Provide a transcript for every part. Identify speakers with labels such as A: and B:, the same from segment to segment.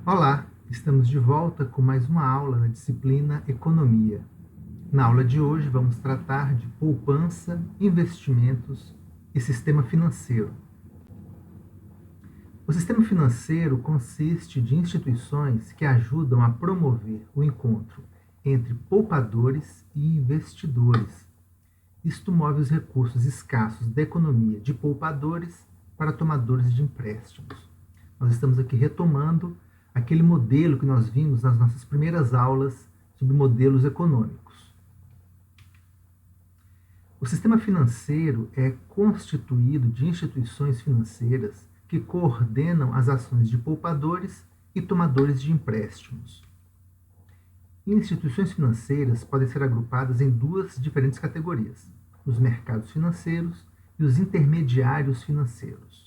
A: Olá, estamos de volta com mais uma aula na disciplina Economia. Na aula de hoje vamos tratar de poupança, investimentos e sistema financeiro. O sistema financeiro consiste de instituições que ajudam a promover o encontro entre poupadores e investidores. Isto move os recursos escassos da economia de poupadores para tomadores de empréstimos. Nós estamos aqui retomando aquele modelo que nós vimos nas nossas primeiras aulas sobre modelos econômicos. O sistema financeiro é constituído de instituições financeiras que coordenam as ações de poupadores e tomadores de empréstimos. Instituições financeiras podem ser agrupadas em duas diferentes categorias: os mercados financeiros e os intermediários financeiros.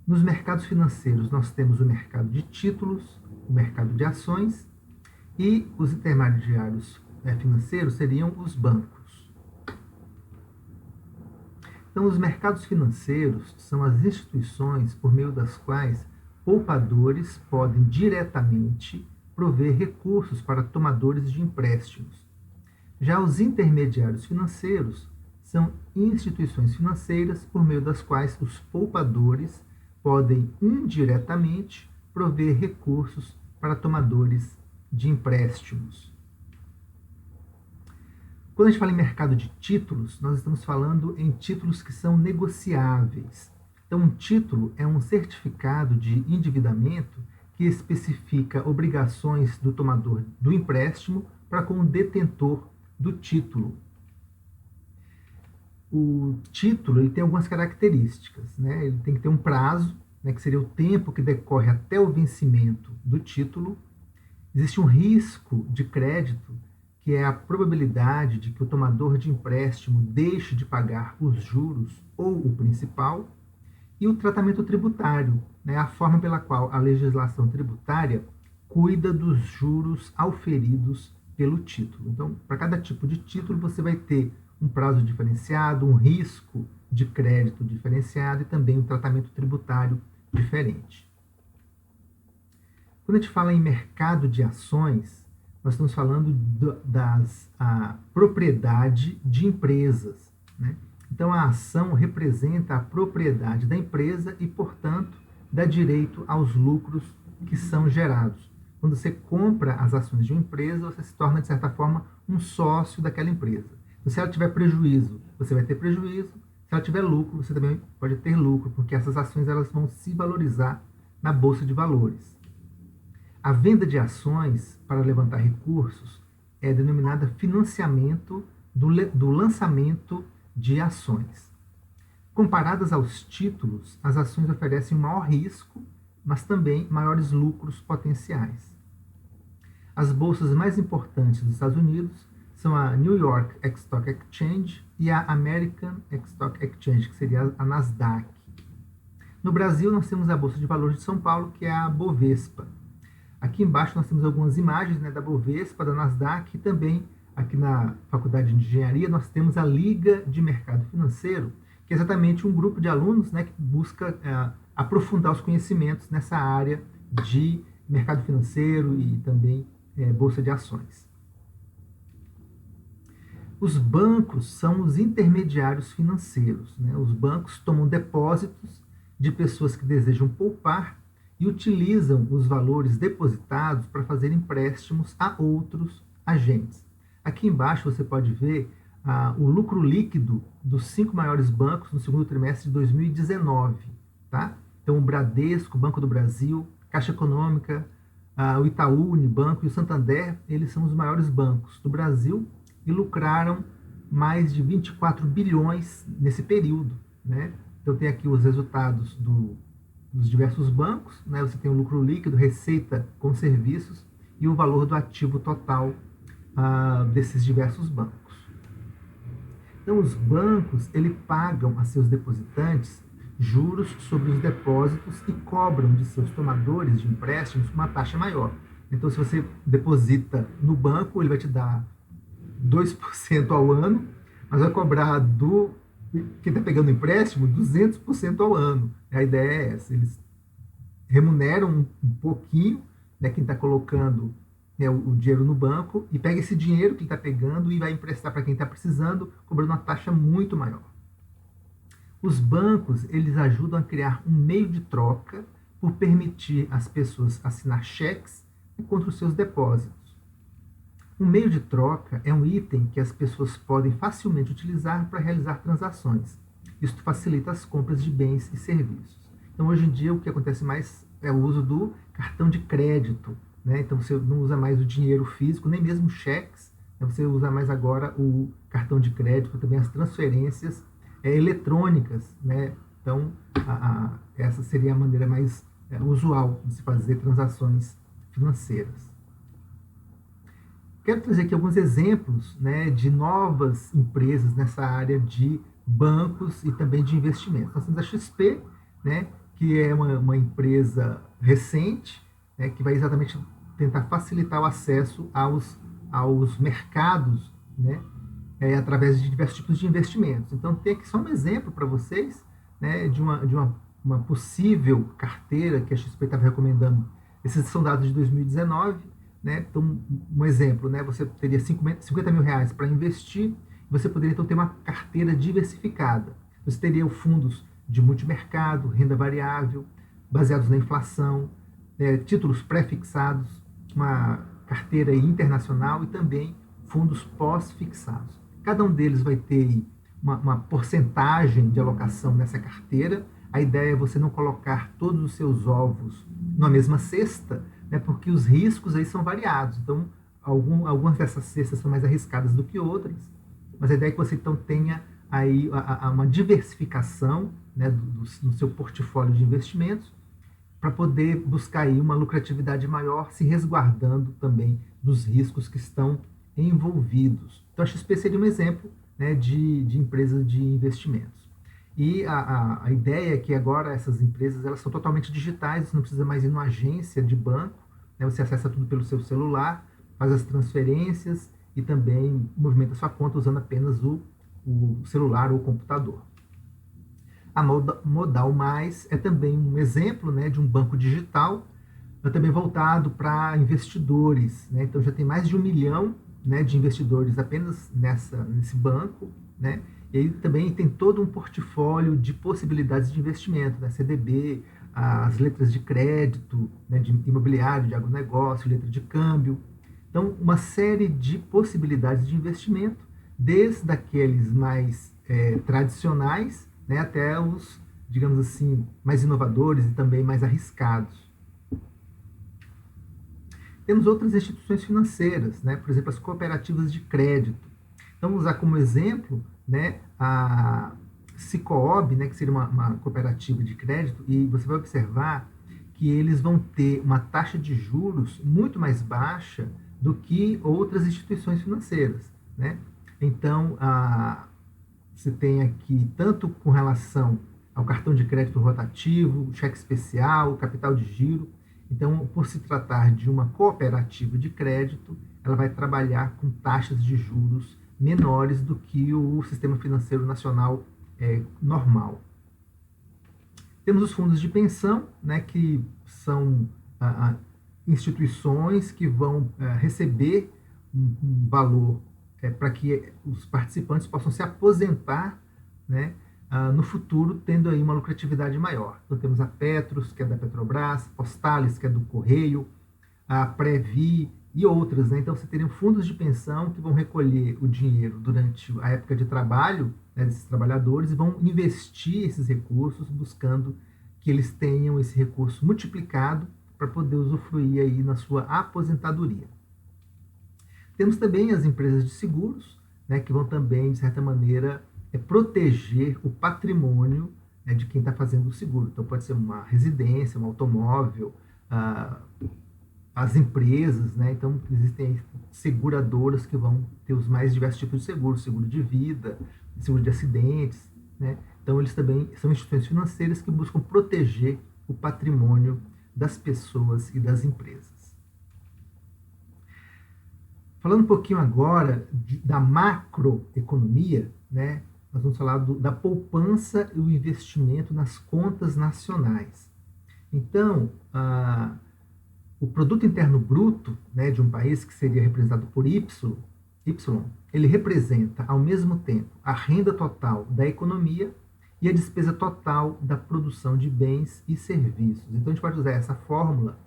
A: Nos mercados financeiros, nós temos o mercado de títulos, o mercado de ações, e os intermediários financeiros seriam os bancos. Então, os mercados financeiros são as instituições por meio das quais poupadores podem diretamente prover recursos para tomadores de empréstimos. Já os intermediários financeiros são instituições financeiras por meio das quais os poupadores podem indiretamente prover recursos para tomadores de empréstimos. Quando a gente fala em mercado de títulos, nós estamos falando em títulos que são negociáveis. Então, um título é um certificado de endividamento que especifica obrigações do tomador do empréstimo para com o detentor do título. O título ele tem algumas características, né? Ele tem que ter um prazo, né, que seria o tempo que decorre até o vencimento do título. Existe um risco de crédito, que é a probabilidade de que o tomador de empréstimo deixe de pagar os juros ou o principal. E o tratamento tributário, né, a forma pela qual a legislação tributária cuida dos juros auferidos pelo título. Então, para cada tipo de título, você vai ter um prazo diferenciado, um risco de crédito diferenciado e também um tratamento tributário diferente. Quando a gente fala em mercado de ações, nós estamos falando da propriedade de empresas, né? Então, a ação representa a propriedade da empresa e, portanto, dá direito aos lucros que são gerados. Quando você compra as ações de uma empresa, você se torna, de certa forma, um sócio daquela empresa. Então, se ela tiver prejuízo, você vai ter prejuízo. Se ela tiver lucro, você também pode ter lucro, porque essas ações elas vão se valorizar na Bolsa de Valores. A venda de ações para levantar recursos é denominada financiamento do lançamento de ações. Comparadas aos títulos, as ações oferecem um maior risco, mas também maiores lucros potenciais. As bolsas mais importantes dos Estados Unidos são a New York Stock Exchange e a American Stock Exchange, que seria a Nasdaq. No Brasil, nós temos a Bolsa de Valores de São Paulo, que é a Bovespa. Aqui embaixo nós temos algumas imagens, né, da Bovespa, da Nasdaq e também aqui na Faculdade de Engenharia nós temos a Liga de Mercado Financeiro, que é exatamente um grupo de alunos, né, que busca aprofundar os conhecimentos nessa área de mercado financeiro e também bolsa de ações. Os bancos são os intermediários financeiros, né? Os bancos tomam depósitos de pessoas que desejam poupar e utilizam os valores depositados para fazer empréstimos a outros agentes. Aqui embaixo você pode ver o lucro líquido dos 5 maiores bancos no segundo trimestre de 2019. Tá? Então, o Bradesco, o Banco do Brasil, Caixa Econômica, o Itaú, Unibanco e o Santander, eles são os maiores bancos do Brasil e lucraram mais de 24 bilhões nesse período. Né? Então, tem aqui os resultados dos diversos bancos, né? Você tem o lucro líquido, receita com serviços e o valor do ativo total desses diversos bancos. Então, os bancos pagam a seus depositantes juros sobre os depósitos e cobram de seus tomadores de empréstimos uma taxa maior. Então, se você deposita no banco, ele vai te dar 2% ao ano, mas vai cobrar quem está pegando empréstimo 200% ao ano. A ideia é essa, eles remuneram um pouquinho, né, quem está colocando, né, o dinheiro no banco, e pega esse dinheiro que ele está pegando e vai emprestar para quem está precisando, cobrando uma taxa muito maior. Os bancos, eles ajudam a criar um meio de troca por permitir às pessoas assinar cheques contra os seus depósitos. Um meio de troca é um item que as pessoas podem facilmente utilizar para realizar transações. Isso facilita as compras de bens e serviços. Então, hoje em dia, o que acontece mais é o uso do cartão de crédito, né? Então, você não usa mais o dinheiro físico, nem mesmo cheques, né? Você usa mais agora o cartão de crédito, também as transferências eletrônicas, né? Então, essa seria a maneira mais usual de se fazer transações financeiras. Quero trazer aqui alguns exemplos, né, de novas empresas nessa área de bancos e também de investimentos. Nós temos a XP, né, que é uma empresa recente, né, que vai exatamente tentar facilitar o acesso aos mercados, né, através de diversos tipos de investimentos. Então, tem aqui só um exemplo para vocês, né, de uma possível carteira que a XP estava recomendando. Esses são dados de 2019, né? Então, um exemplo, né, você teria 50 mil reais para investir, você poderia então ter uma carteira diversificada. Você teria fundos de multimercado, renda variável, baseados na inflação, títulos pré-fixados, uma carteira internacional e também fundos pós-fixados. Cada um deles vai ter uma porcentagem de alocação nessa carteira. A ideia é você não colocar todos os seus ovos na mesma cesta, né, porque os riscos aí são variados. Então, algumas dessas cestas são mais arriscadas do que outras, mas a ideia é que você então tenha aí uma diversificação, né, no seu portfólio de investimentos, para poder buscar aí uma lucratividade maior, se resguardando também dos riscos que estão envolvidos. Então, a XP seria um exemplo, né, de empresa de investimentos. E a ideia é que agora essas empresas elas são totalmente digitais, você não precisa mais ir numa agência de banco, né, você acessa tudo pelo seu celular, faz as transferências e também movimenta sua conta usando apenas o celular ou o computador. A Modal Mais é também um exemplo, né, de um banco digital, também voltado para investidores, né? Então já tem mais de 1 milhão, né, de investidores apenas nesse banco, né? E aí também tem todo um portfólio de possibilidades de investimento, né? CDB, as letras de crédito, né, de imobiliário, de agronegócio, letra de câmbio. Então, uma série de possibilidades de investimento, desde aqueles mais tradicionais, né, até os, digamos assim, mais inovadores e também mais arriscados. Temos outras instituições financeiras, né, por exemplo, as cooperativas de crédito. Então, vamos usar como exemplo, né, a Sicoob, né, que seria uma cooperativa de crédito, e você vai observar que eles vão ter uma taxa de juros muito mais baixa do que outras instituições financeiras, né? Então, você tem aqui, tanto com relação ao cartão de crédito rotativo, cheque especial, capital de giro. Então, por se tratar de uma cooperativa de crédito, ela vai trabalhar com taxas de juros menores do que o sistema financeiro nacional normal. Temos os fundos de pensão, né, que são instituições que vão receber um valor para que os participantes possam se aposentar, né, no futuro, tendo aí uma lucratividade maior. Então temos a Petros, que é da Petrobras, Postales, que é do Correio, a Previ e outras, né? Então você teria fundos de pensão que vão recolher o dinheiro durante a época de trabalho, né, desses trabalhadores, e vão investir esses recursos buscando que eles tenham esse recurso multiplicado para poder usufruir aí na sua aposentadoria. Temos também as empresas de seguros, né, que vão também, de certa maneira, proteger o patrimônio, né, de quem está fazendo o seguro. Então, pode ser uma residência, um automóvel, as empresas, né? Então, existem seguradoras que vão ter os mais diversos tipos de seguros, seguro de vida, seguro de acidentes, né? Então, eles também são instituições financeiras que buscam proteger o patrimônio das pessoas e das empresas. Falando um pouquinho agora da macroeconomia, né? Nós vamos falar da poupança e o investimento nas contas nacionais. Então, o produto interno bruto, né, de um país, que seria representado por Y, ele representa, ao mesmo tempo, a renda total da economia e a despesa total da produção de bens e serviços. Então, a gente pode usar essa fórmula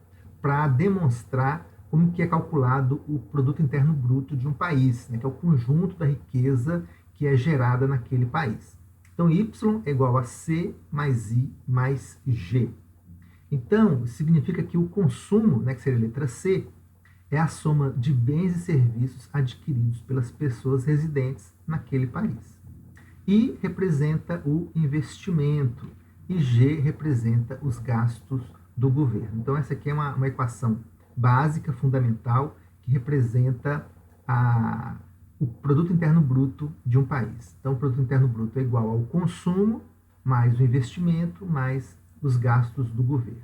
A: para demonstrar como que é calculado o produto interno bruto de um país, né, que é o conjunto da riqueza que é gerada naquele país. Então, Y é igual a C mais I mais G. Então, significa que o consumo, né, que seria a letra C, é a soma de bens e serviços adquiridos pelas pessoas residentes naquele país. I representa o investimento e G representa os gastos do governo. Então, essa aqui é uma equação básica, fundamental, que representa o produto interno bruto de um país. Então, o produto interno bruto é igual ao consumo mais o investimento mais os gastos do governo.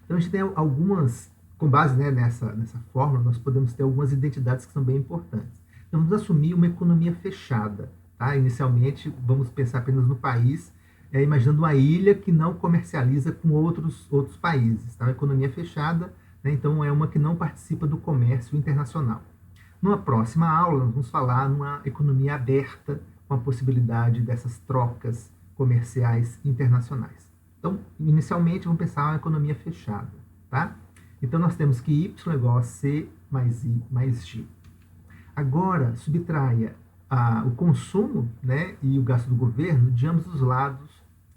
A: Então, a gente tem algumas, com base, né, nessa fórmula, nós podemos ter algumas identidades que são bem importantes. Então, vamos assumir uma economia fechada. Tá? Inicialmente, vamos pensar apenas no país, imaginando uma ilha que não comercializa com outros países. Tá? Uma economia fechada, né, então, é uma que não participa do comércio internacional. Numa próxima aula, nós vamos falar numa economia aberta, com a possibilidade dessas trocas comerciais internacionais. Então, inicialmente, vamos pensar uma economia fechada. Tá? Então, nós temos que Y é igual a C mais I mais G. Agora, subtraia o consumo, né, e o gasto do governo de ambos os lados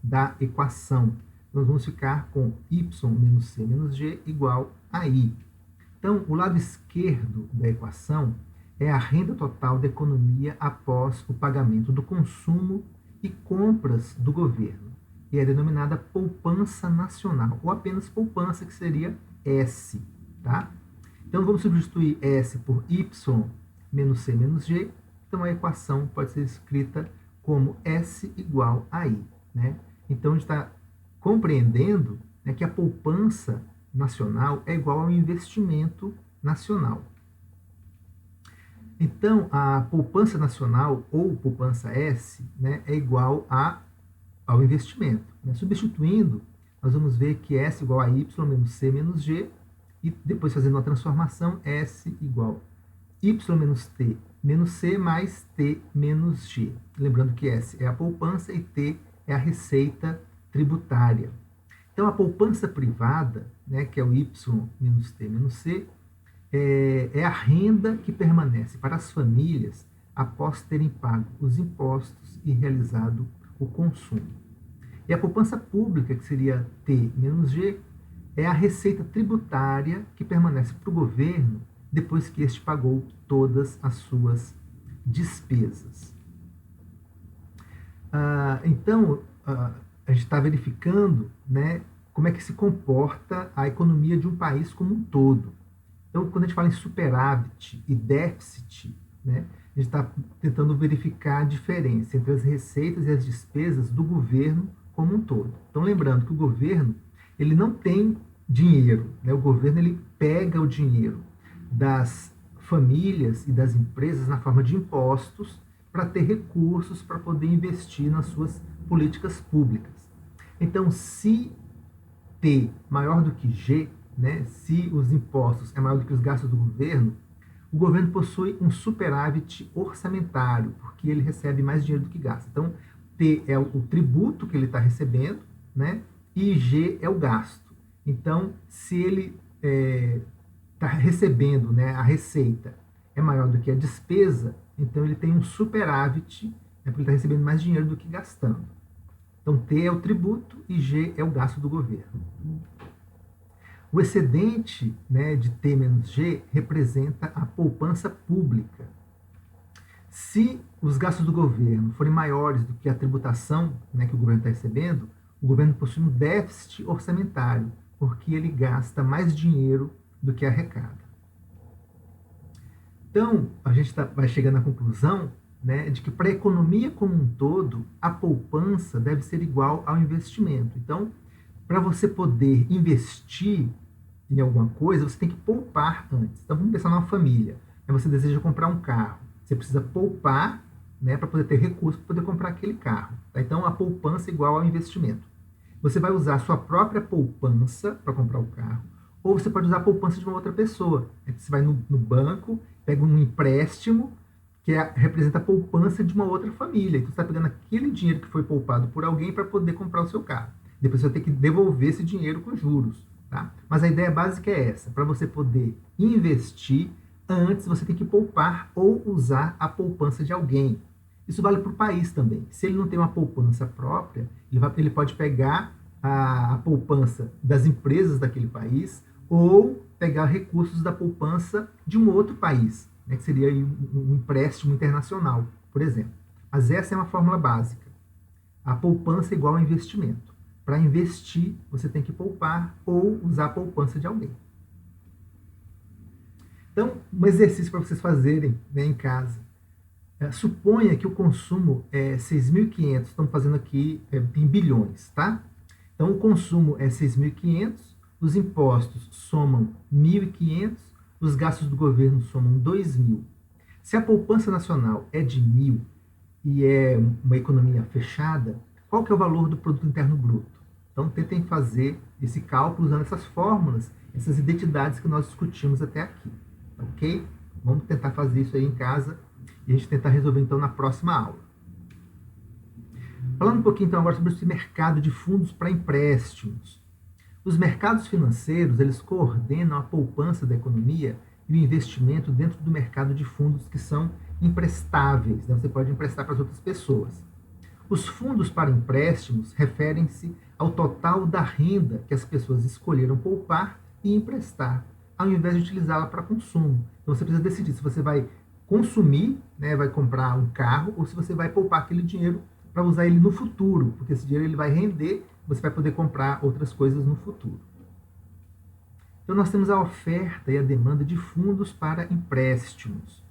A: da equação. Nós vamos ficar com Y menos C menos G igual a I. Então, o lado esquerdo da equação é a renda total da economia após o pagamento do consumo e compras do governo. E é denominada poupança nacional, ou apenas poupança, que seria S. Tá? Então, vamos substituir S por Y menos C menos G. Então, a equação pode ser escrita como S igual a I. Né? Então, a gente está compreendendo, né, que a poupança nacional é igual ao investimento nacional. Então, a poupança nacional, ou poupança S, né, é igual ao investimento. Né? Substituindo, nós vamos ver que S igual a Y menos C menos G, e depois fazendo uma transformação, S igual a Y menos T menos C mais T menos G. Lembrando que S é a poupança e T é a receita tributária. Então, a poupança privada, né, que é o Y menos T menos C, é a renda que permanece para as famílias após terem pago os impostos e realizado o consumo. E a poupança pública, que seria T menos G, é a receita tributária que permanece para o governo depois que este pagou todas as suas despesas. Então, a gente está verificando, né, como é que se comporta a economia de um país como um todo. Então, quando a gente fala em superávit e déficit, né, a gente está tentando verificar a diferença entre as receitas e as despesas do governo como um todo. Então, lembrando que o governo, ele não tem dinheiro, né? O governo, ele pega o dinheiro das famílias e das empresas na forma de impostos para ter recursos para poder investir nas suas políticas públicas. Então, se T maior do que G, né, se os impostos é maior do que os gastos do governo, o governo possui um superávit orçamentário, porque ele recebe mais dinheiro do que gasta. Então, T é o tributo que ele está recebendo, né, e G é o gasto. Então, se ele está recebendo, né, a receita é maior do que a despesa, então ele tem um superávit, né, porque ele está recebendo mais dinheiro do que gastando. Então, T é o tributo e G é o gasto do governo. O excedente, né, de T menos G representa a poupança pública. Se os gastos do governo forem maiores do que a tributação, né, que o governo está recebendo, o governo possui um déficit orçamentário, porque ele gasta mais dinheiro do que arrecada. Então, a gente vai chegando à conclusão, né, de que para a economia como um todo, a poupança deve ser igual ao investimento. Então, para você poder investir em alguma coisa, você tem que poupar antes. Então, vamos pensar numa família. Você deseja comprar um carro. Você precisa poupar, né, para poder ter recurso para poder comprar aquele carro. Tá? Então, a poupança é igual ao investimento. você vai usar a sua própria poupança para comprar o carro, ou você pode usar a poupança de uma outra pessoa. Você vai no banco, pega um empréstimo, representa a poupança de uma outra família. Então, você está pegando aquele dinheiro que foi poupado por alguém para poder comprar o seu carro. Depois você vai ter que devolver esse dinheiro com juros. Tá? Mas a ideia básica é essa: para você poder investir, antes você tem que poupar ou usar a poupança de alguém. Isso vale para o país também. Se ele não tem uma poupança própria, ele pode pegar a poupança das empresas daquele país ou pegar recursos da poupança de um outro país, né, que seria um empréstimo internacional, por exemplo. Mas essa é uma fórmula básica. A poupança é igual ao investimento. Para investir, você tem que poupar ou usar a poupança de alguém. Então, um exercício para vocês fazerem, né, em casa. Suponha que o consumo é 6.500, estamos fazendo aqui em bilhões, tá? Então, o consumo é 6.500, os impostos somam 1.500, os gastos do governo somam 2.000. Se a poupança nacional é de 1.000 e é uma economia fechada, qual que é o valor do produto interno bruto? Então, tentem fazer esse cálculo usando essas fórmulas, essas identidades que nós discutimos até aqui, ok? Vamos tentar fazer isso aí em casa e a gente tentar resolver então na próxima aula. Falando um pouquinho então agora sobre esse mercado de fundos para empréstimos. Os mercados financeiros, eles coordenam a poupança da economia e o investimento dentro do mercado de fundos que são emprestáveis, né? Você pode emprestar para as outras pessoas. Os fundos para empréstimos referem-se ao total da renda que as pessoas escolheram poupar e emprestar, ao invés de utilizá-la para consumo. Então você precisa decidir se você vai consumir, né, vai comprar um carro, ou se você vai poupar aquele dinheiro para usar ele no futuro, porque esse dinheiro ele vai render, você vai poder comprar outras coisas no futuro. Então nós temos a oferta e a demanda de fundos para empréstimos.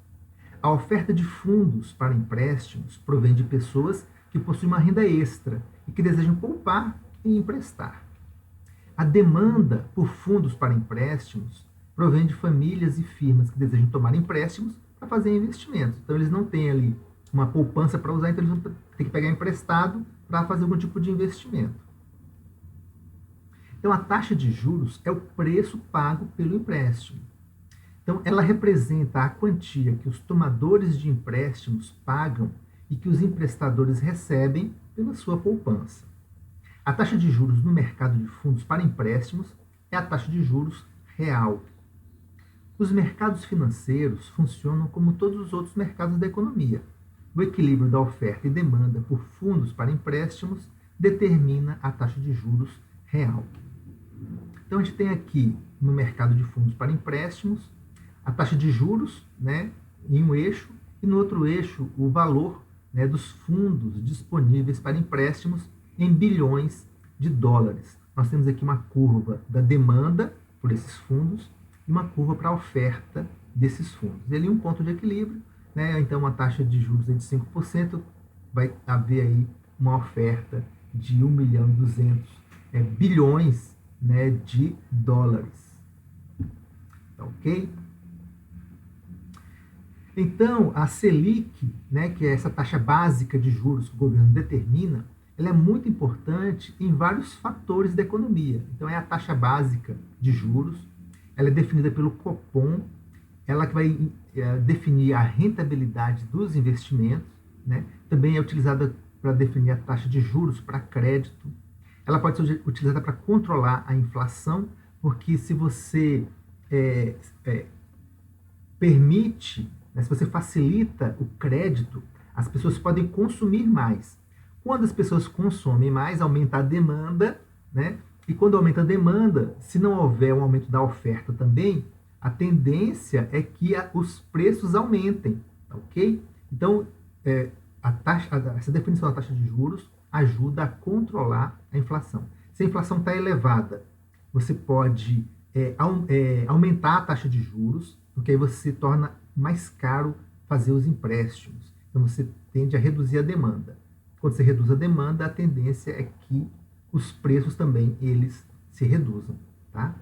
A: A oferta de fundos para empréstimos provém de pessoas que possuem uma renda extra e que desejam poupar e emprestar. A demanda por fundos para empréstimos provém de famílias e firmas que desejam tomar empréstimos para fazer investimentos. Então, eles não têm ali uma poupança para usar, então eles vão ter que pegar emprestado para fazer algum tipo de investimento. Então, a taxa de juros é o preço pago pelo empréstimo. Então, ela representa a quantia que os tomadores de empréstimos pagam e que os emprestadores recebem pela sua poupança. A taxa de juros no mercado de fundos para empréstimos é a taxa de juros real. Os mercados financeiros funcionam como todos os outros mercados da economia. O equilíbrio da oferta e demanda por fundos para empréstimos determina a taxa de juros real. Então, a gente tem aqui no mercado de fundos para empréstimos a taxa de juros, né, em um eixo, e no outro eixo o valor, né, dos fundos disponíveis para empréstimos em bilhões de dólares. Nós temos aqui uma curva da demanda por esses fundos e uma curva para a oferta desses fundos. E ali um ponto de equilíbrio, né? Então uma taxa de juros de 5%, vai haver aí uma oferta de 1.200 bilhões, né, de dólares. Tá, ok? Então, a Selic, né, que é essa taxa básica de juros que o governo determina, ela é muito importante em vários fatores da economia. Então, é a taxa básica de juros, ela é definida pelo Copom, ela que vai definir a rentabilidade dos investimentos, né? Também é utilizada para definir a taxa de juros para crédito. Ela pode ser utilizada para controlar a inflação, porque se você permite, né, se você facilita o crédito, as pessoas podem consumir mais. Quando as pessoas consomem mais, aumenta a demanda, né? E quando aumenta a demanda, se não houver um aumento da oferta também, a tendência é que os preços aumentem, ok? Então, essa definição da taxa de juros ajuda a controlar a inflação. Se a inflação está elevada, você pode aumentar a taxa de juros, porque aí você torna mais caro fazer os empréstimos. Então, você tende a reduzir a demanda. Quando você reduz a demanda, a tendência é que os preços também eles se reduzam, tá?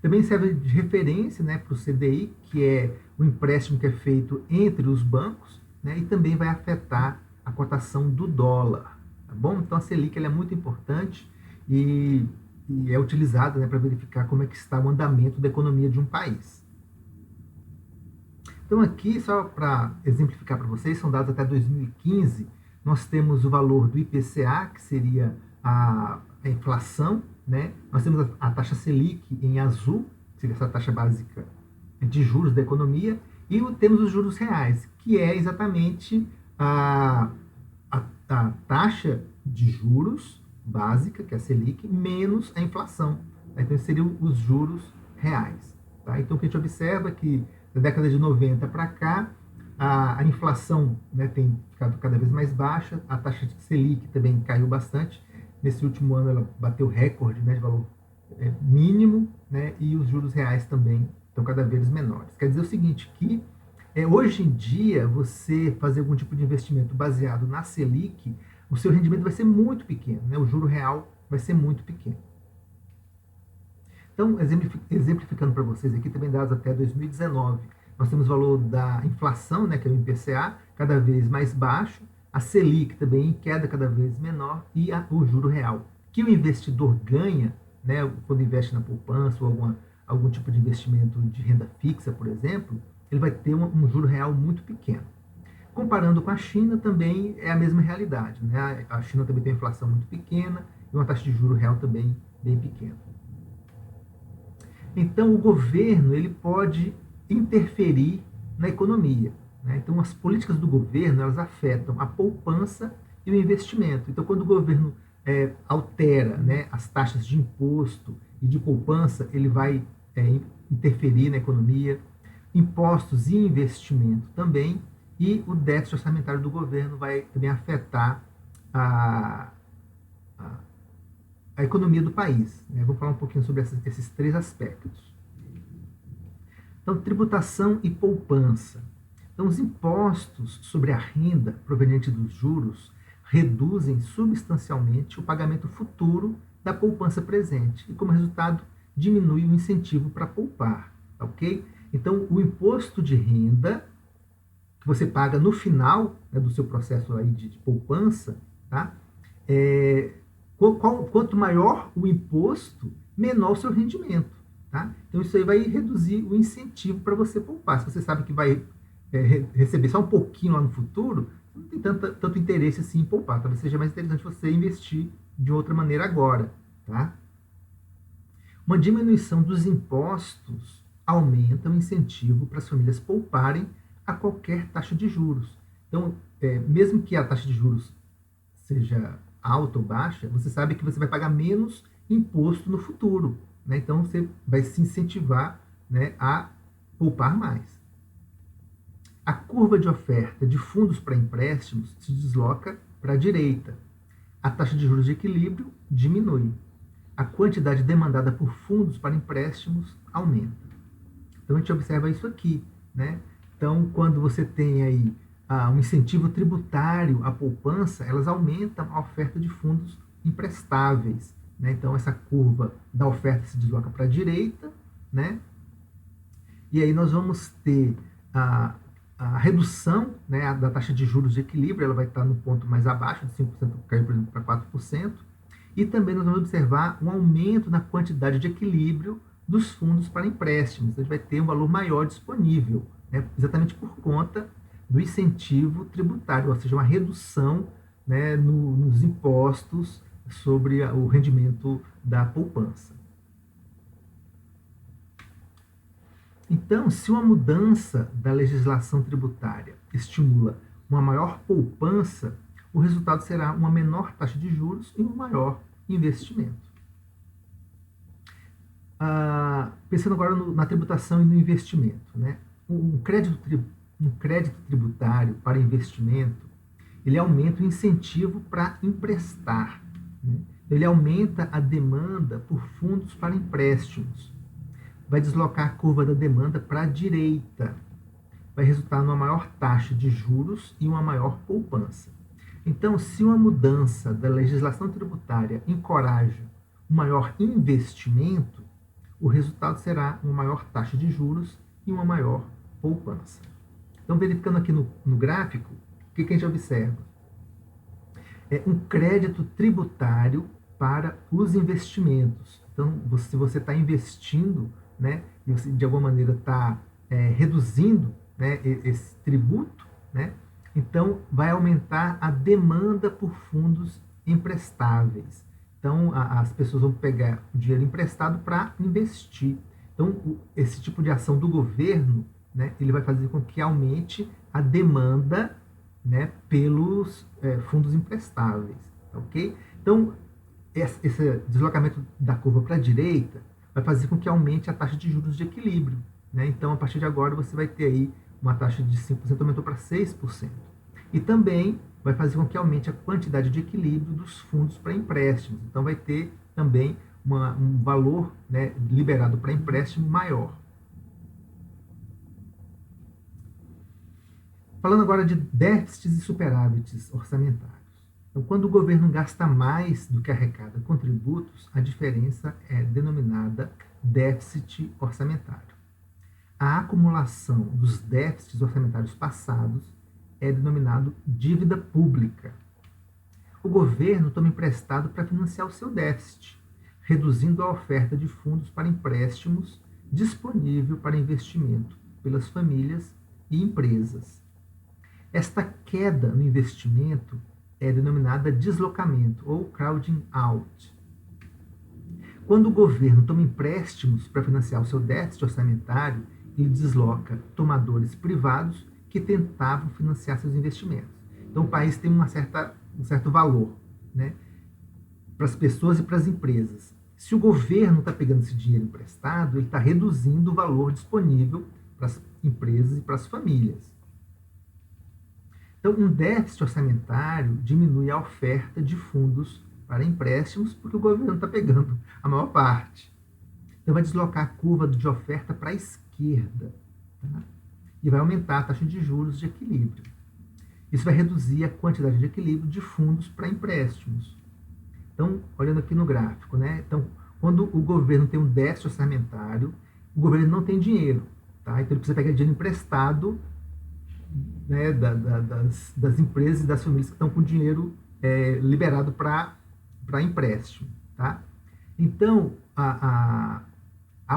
A: Também serve de referência, né, para o CDI, que é o empréstimo que é feito entre os bancos, né, e também vai afetar a cotação do dólar, tá bom? Então a Selic ela é muito importante e, e é utilizada, né, para verificar como é que está o andamento da economia de um país. Então aqui, só para exemplificar para vocês, são dados até 2015, nós temos o valor do IPCA, que seria a inflação, né? Nós temos a taxa Selic em azul, que seria essa taxa básica de juros da economia, e temos os juros reais, que é exatamente a taxa de juros básica, que é a Selic, menos a inflação. Então, seriam os juros reais. Tá? Então, o que a gente observa é que da década de 90 para cá, a inflação, né, tem ficado cada vez mais baixa, a taxa de Selic também caiu bastante. Nesse último ano, ela bateu recorde, né, de valor mínimo, né, e os juros reais também estão cada vez menores. Quer dizer o seguinte, que hoje em dia, você fazer algum tipo de investimento baseado na Selic, o seu rendimento vai ser muito pequeno, né? O juro real vai ser muito pequeno. Então, exemplificando para vocês aqui, também dados até 2019, nós temos o valor da inflação, né, que é o IPCA, cada vez mais baixo, a Selic também em queda cada vez menor e o juro real, que o investidor ganha, né, quando investe na poupança ou algum tipo de investimento de renda fixa, por exemplo, ele vai ter um juro real muito pequeno. Comparando com a China, também é a mesma realidade, né? A China também tem uma inflação muito pequena e uma taxa de juro real também bem pequena. Então, o governo ele pode interferir na economia, né? Então, as políticas do governo elas afetam a poupança e o investimento. Então, quando o governo altera, né, as taxas de imposto e de poupança, ele vai interferir na economia, impostos e investimento também, e o déficit orçamentário do governo vai também afetar a, a, a economia do país. Né? Vou falar um pouquinho sobre esses três aspectos. Então, tributação e poupança. Então, os impostos sobre a renda proveniente dos juros reduzem substancialmente o pagamento futuro da poupança presente e, como resultado, diminui o incentivo para poupar, ok? Então, o imposto de renda que você paga no final, né, do seu processo aí de poupança, tá? Quanto maior o imposto, menor o seu rendimento. Tá? Então, isso aí vai reduzir o incentivo para você poupar. Se você sabe que vai receber só um pouquinho lá no futuro, não tem tanto interesse assim em poupar. Talvez seja mais interessante você investir de outra maneira agora. Tá? Uma diminuição dos impostos aumenta o incentivo para as famílias pouparem a qualquer taxa de juros. Então, mesmo que a taxa de juros seja alta ou baixa, você sabe que você vai pagar menos imposto no futuro. Né? Então, você vai se incentivar, né, a poupar mais. A curva de oferta de fundos para empréstimos se desloca para a direita. A taxa de juros de equilíbrio diminui. A quantidade demandada por fundos para empréstimos aumenta. Então, a gente observa isso aqui. Né? Então, quando você tem aí um incentivo tributário à poupança, elas aumentam a oferta de fundos emprestáveis. Né? Então, essa curva da oferta se desloca para a direita, né? E aí nós vamos ter a redução, né, da taxa de juros de equilíbrio, ela vai estar no ponto mais abaixo, de 5%, caiu, por exemplo, para 4%, e também nós vamos observar um aumento na quantidade de equilíbrio dos fundos para empréstimos. A gente vai ter um valor maior disponível, né, exatamente por conta do incentivo tributário, ou seja, uma redução, né, nos impostos sobre o rendimento da poupança. Então, se uma mudança da legislação tributária estimula uma maior poupança, o resultado será uma menor taxa de juros e um maior investimento. Pensando agora na tributação e no investimento, né? Um crédito tributário para investimento, ele aumenta o incentivo para emprestar. Né? Ele aumenta a demanda por fundos para empréstimos. Vai deslocar a curva da demanda para a direita. Vai resultar numa maior taxa de juros e uma maior poupança. Então, se uma mudança da legislação tributária encoraja um maior investimento, o resultado será uma maior taxa de juros e uma maior poupança. Então, verificando aqui no gráfico, o que a gente observa? Um crédito tributário para os investimentos. Então, se você está investindo, né, e você de alguma maneira está reduzindo, né, esse tributo, né, então vai aumentar a demanda por fundos emprestáveis. Então, as pessoas vão pegar o dinheiro emprestado para investir. Então, esse tipo de ação do governo, né, ele vai fazer com que aumente a demanda, né, pelos fundos emprestáveis, ok? Então, esse deslocamento da curva para a direita vai fazer com que aumente a taxa de juros de equilíbrio, né? Então, a partir de agora, você vai ter aí uma taxa de 5%, aumentou para 6%. E também vai fazer com que aumente a quantidade de equilíbrio dos fundos para empréstimos. Então, vai ter também um valor, né, liberado para empréstimo maior. Falando agora de déficits e superávites orçamentários. Então, quando o governo gasta mais do que arrecada com tributos, a diferença é denominada déficit orçamentário. A acumulação dos déficits orçamentários passados é denominado dívida pública. O governo toma emprestado para financiar o seu déficit, reduzindo a oferta de fundos para empréstimos disponível para investimento pelas famílias e empresas. Esta queda no investimento é denominada deslocamento ou crowding out. Quando o governo toma empréstimos para financiar o seu déficit orçamentário, ele desloca tomadores privados que tentavam financiar seus investimentos. Então, o país tem um certo valor, né, para as pessoas e para as empresas. Se o governo está pegando esse dinheiro emprestado, ele está reduzindo o valor disponível para as empresas e para as famílias. Então, um déficit orçamentário diminui a oferta de fundos para empréstimos, porque o governo está pegando a maior parte. Então, vai deslocar a curva de oferta para a esquerda, tá? E vai aumentar a taxa de juros de equilíbrio. Isso vai reduzir a quantidade de equilíbrio de fundos para empréstimos. Então, olhando aqui no gráfico, né? Então, quando o governo tem um déficit orçamentário, o governo não tem dinheiro, tá? Então, ele precisa pegar dinheiro emprestado, né, das empresas e das famílias que estão com dinheiro liberado para empréstimo, tá? Então, a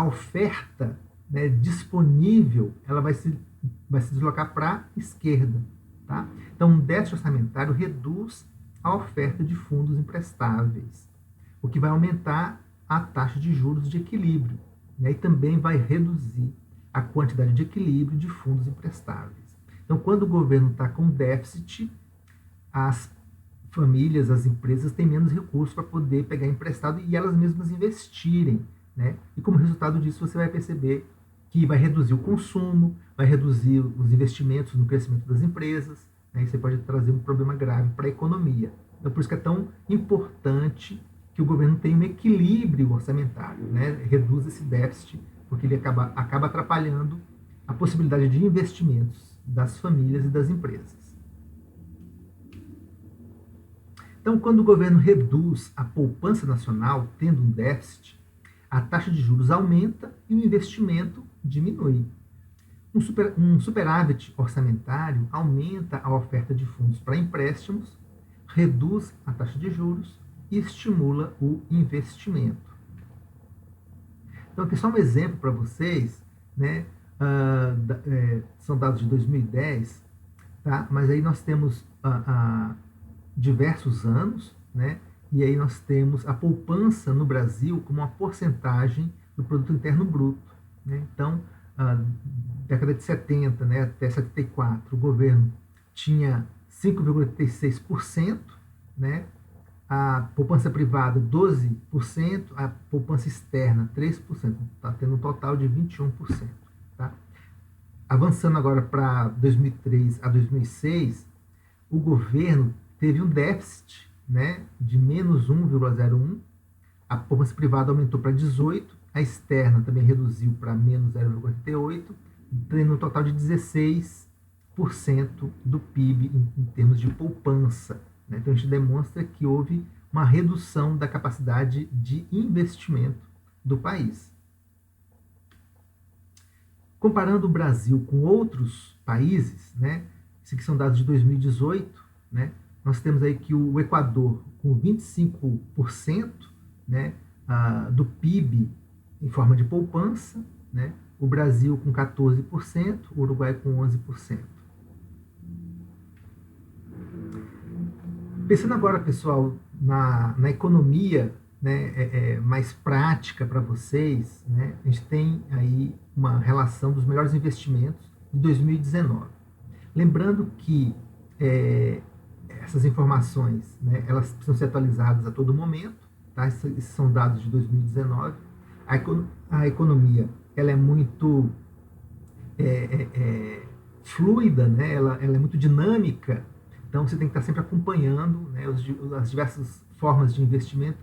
A: oferta, né, disponível, ela vai se deslocar para a esquerda, tá? Então, um déficit orçamentário reduz a oferta de fundos emprestáveis, o que vai aumentar a taxa de juros de equilíbrio, né, e também vai reduzir a quantidade de equilíbrio de fundos emprestáveis. Então, quando o governo está com déficit, as famílias, as empresas têm menos recursos para poder pegar emprestado e elas mesmas investirem, né? E como resultado disso, você vai perceber que vai reduzir o consumo, vai reduzir os investimentos no crescimento das empresas, né? E você pode trazer um problema grave para a economia. Então, por isso que é tão importante que o governo tenha um equilíbrio orçamentário, né? Reduz esse déficit, porque ele acaba atrapalhando a possibilidade de investimentos das famílias e das empresas. Então, quando o governo reduz a poupança nacional, tendo um déficit, a taxa de juros aumenta e o investimento diminui. Um superávit orçamentário aumenta a oferta de fundos para empréstimos, reduz a taxa de juros e estimula o investimento. Então, aqui só um exemplo para vocês, né? São dados de 2010, tá? Mas aí nós temos diversos anos, né? E aí nós temos a poupança no Brasil como uma porcentagem do produto interno bruto, né? Então, década de 70, né, até 74, o governo tinha 5,86%, né? A poupança privada 12%, a poupança externa 3%, está tendo um total de 21%. Tá? Avançando agora para 2003 a 2006, o governo teve um déficit, né, de menos 1,01%, a poupança privada aumentou para 18%, a externa também reduziu para menos 0,88%, tendo um total de 16% do PIB em termos de poupança. Né? Então, a gente demonstra que houve uma redução da capacidade de investimento do país. Comparando o Brasil com outros países, né, esses aqui são dados de 2018, né, nós temos aí que o Equador com 25%, né, do PIB em forma de poupança, né, o Brasil com 14%, o Uruguai com 11%. Pensando agora, pessoal, na economia, né, mais prática para vocês, né, a gente tem aí uma relação dos melhores investimentos de 2019. Lembrando que essas informações, né, elas precisam ser atualizadas a todo momento, tá? Esses são dados de 2019. A economia ela é muito fluida, né? Ela é muito dinâmica, então você tem que estar sempre acompanhando, né, as diversas formas de investimento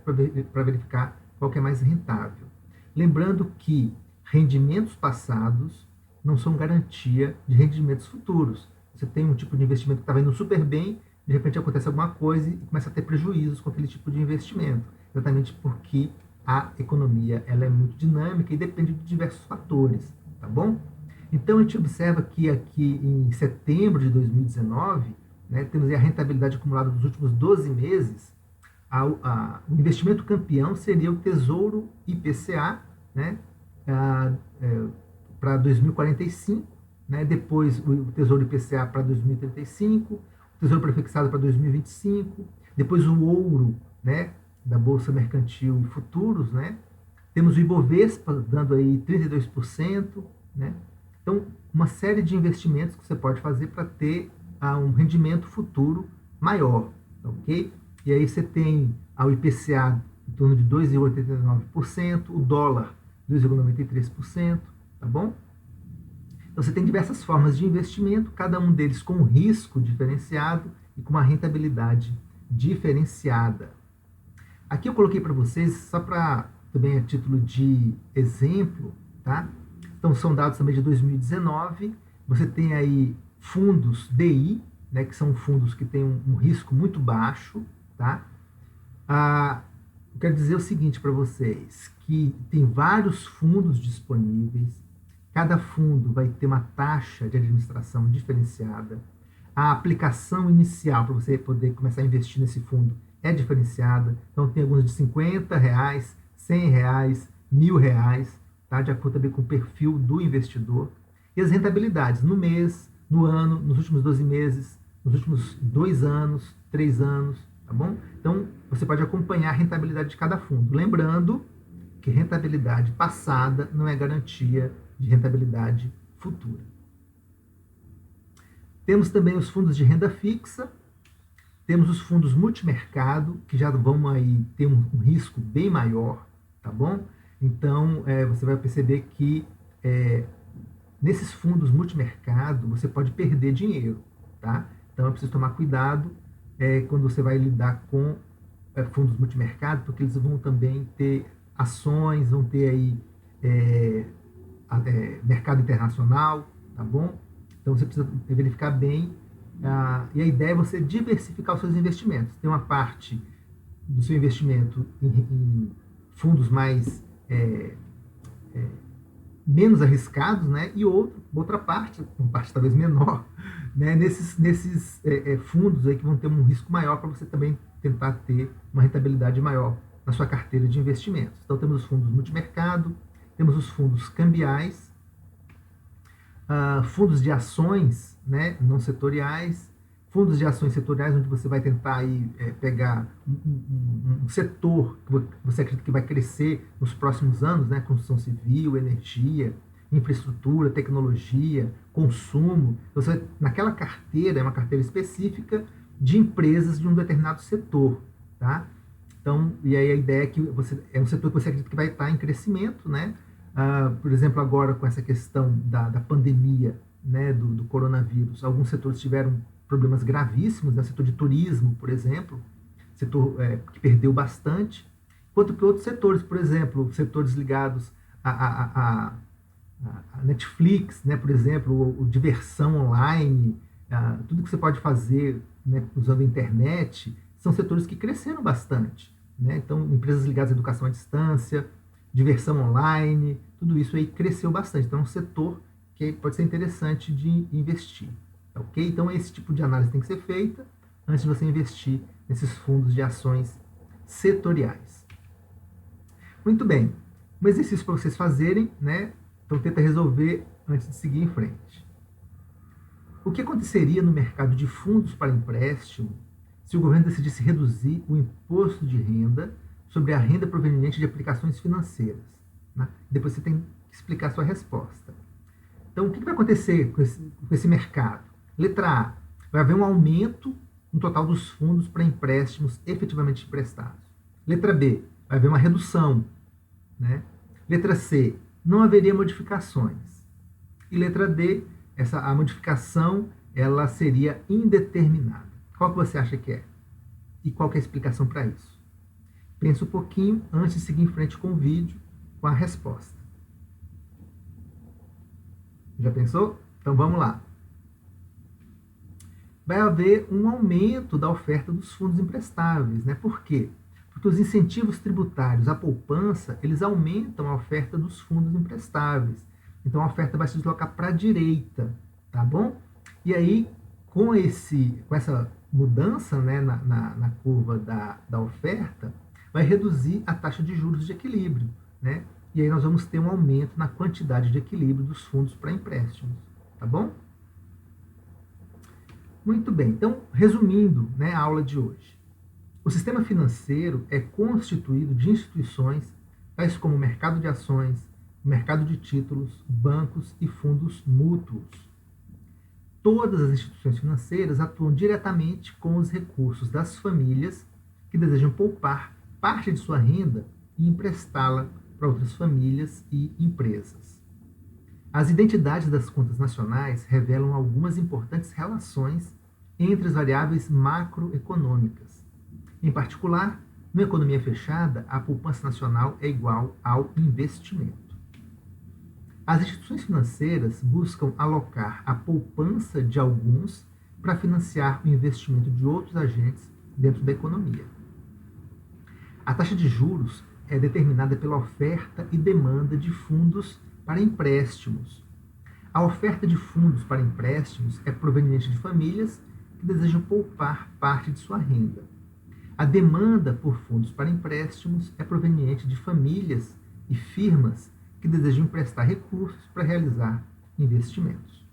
A: para verificar qual que é mais rentável. Lembrando que rendimentos passados não são garantia de rendimentos futuros. Você tem um tipo de investimento que estava indo super bem, de repente acontece alguma coisa e começa a ter prejuízos com aquele tipo de investimento, exatamente porque a economia ela é muito dinâmica e depende de diversos fatores, tá bom? Então a gente observa que aqui em setembro de 2019, né, temos a rentabilidade acumulada dos últimos 12 meses. O investimento campeão seria o Tesouro IPCA, né, para 2045, né, depois o Tesouro IPCA para 2035, o Tesouro Prefixado para 2025, depois o ouro, né, da Bolsa Mercantil e Futuros, né, temos o Ibovespa dando aí 32%, né, então uma série de investimentos que você pode fazer para ter um rendimento futuro maior, ok? E aí você tem o IPCA em torno de 2,89%, o dólar 2,93%, tá bom? Então você tem diversas formas de investimento, cada um deles com um risco diferenciado e com uma rentabilidade diferenciada. Aqui eu coloquei para vocês, só para também a título de exemplo, tá? Então são dados também de 2019, você tem aí fundos DI, né, que são fundos que têm um risco muito baixo, tá? Eu quero dizer o seguinte para vocês, que tem vários fundos disponíveis, cada fundo vai ter uma taxa de administração diferenciada, a aplicação inicial para você poder começar a investir nesse fundo é diferenciada, então tem alguns de R$50, R$100, R$1.000, tá? De acordo também com o perfil do investidor, e as rentabilidades no mês, no ano, nos últimos 12 meses, nos últimos 2 anos, 3 anos, tá bom? Então, você pode acompanhar a rentabilidade de cada fundo. Lembrando que rentabilidade passada não é garantia de rentabilidade futura. Temos também os fundos de renda fixa, temos os fundos multimercado, que já vão aí ter um risco bem maior, tá bom? Então, você vai perceber que nesses fundos multimercado, você pode perder dinheiro, tá? Então, é preciso tomar cuidado quando você vai lidar com fundos multimercado, porque eles vão também ter ações, vão ter aí mercado internacional, tá bom? Então, você precisa verificar bem, e a ideia é você diversificar os seus investimentos. Tem uma parte do seu investimento em fundos mais menos arriscados, né? E outra parte, uma parte talvez menor, né? nesses fundos aí que vão ter um risco maior para você também tentar ter uma rentabilidade maior na sua carteira de investimentos. Então temos os fundos multimercado, temos os fundos cambiais, fundos de ações, né, não setoriais, fundos de ações setoriais, onde você vai tentar aí, pegar um setor que você acredita que vai crescer nos próximos anos, né, construção civil, energia, infraestrutura, tecnologia, consumo. Então, você, naquela carteira, é uma carteira específica de empresas de um determinado setor, tá? Então, e aí a ideia é que é um setor que você acredita que vai estar em crescimento, né? Por exemplo, agora com essa questão da pandemia, né, do coronavírus, alguns setores tiveram problemas gravíssimos, né? Setor de turismo, por exemplo, setor que perdeu bastante, enquanto que outros setores, por exemplo, setores ligados a Netflix, né, por exemplo, diversão online, tudo que você pode fazer, né, usando a internet, são setores que cresceram bastante, né? Então, empresas ligadas à educação à distância, diversão online, tudo isso aí cresceu bastante. Então, é um setor que pode ser interessante de investir. Ok? Então, esse tipo de análise tem que ser feita, antes de você investir nesses fundos de ações setoriais. Muito bem, um exercício para vocês fazerem, né? Então tenta resolver antes de seguir em frente. O que aconteceria no mercado de fundos para empréstimo se o governo decidisse reduzir o imposto de renda sobre a renda proveniente de aplicações financeiras? Né? Depois você tem que explicar a sua resposta. Então, o que vai acontecer com esse mercado? Letra A, vai haver um aumento no total dos fundos para empréstimos efetivamente emprestados. Letra B, vai haver uma redução. Né? Letra C, não haveria modificações. E letra D, a modificação ela seria indeterminada. Qual que você acha que é? E qual que é a explicação para isso? Pensa um pouquinho antes de seguir em frente com o vídeo, com a resposta. Já pensou? Então vamos lá. Vai haver um aumento da oferta dos fundos emprestáveis, né? Por quê? Porque os incentivos tributários à poupança, eles aumentam a oferta dos fundos emprestáveis. Então a oferta vai se deslocar para a direita, tá bom? E aí, com essa mudança, né, na curva da oferta, vai reduzir a taxa de juros de equilíbrio, né? E aí nós vamos ter um aumento na quantidade de equilíbrio dos fundos para empréstimos, tá bom? Muito bem, então, resumindo, né, a aula de hoje. O sistema financeiro é constituído de instituições tais como o mercado de ações, o mercado de títulos, bancos e fundos mútuos. Todas as instituições financeiras atuam diretamente com os recursos das famílias que desejam poupar parte de sua renda e emprestá-la para outras famílias e empresas. As identidades das contas nacionais revelam algumas importantes relações entre as variáveis macroeconômicas. Em particular, numa economia fechada, a poupança nacional é igual ao investimento. As instituições financeiras buscam alocar a poupança de alguns para financiar o investimento de outros agentes dentro da economia. A taxa de juros é determinada pela oferta e demanda de fundos para empréstimos. A oferta de fundos para empréstimos é proveniente de famílias que desejam poupar parte de sua renda. A demanda por fundos para empréstimos é proveniente de famílias e firmas que desejam emprestar recursos para realizar investimentos.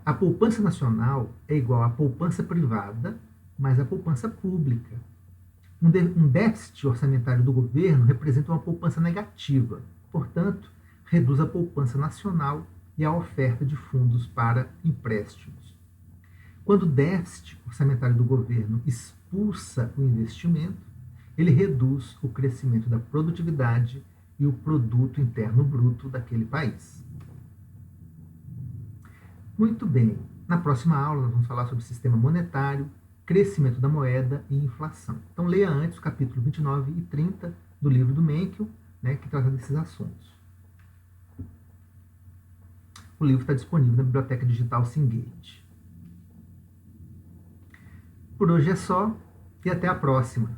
A: A poupança nacional é igual à poupança privada mais a poupança pública. Um déficit orçamentário do governo representa uma poupança negativa, portanto, reduz a poupança nacional e a oferta de fundos para empréstimos. Quando o déficit orçamentário do governo expulsa o investimento, ele reduz o crescimento da produtividade e o produto interno bruto daquele país. Muito bem, na próxima aula nós vamos falar sobre sistema monetário, crescimento da moeda e inflação. Então leia antes o capítulo 29 e 30 do livro do Mencken, né, que trata desses assuntos. O livro está disponível na biblioteca digital Cengage. Por hoje é só e até a próxima.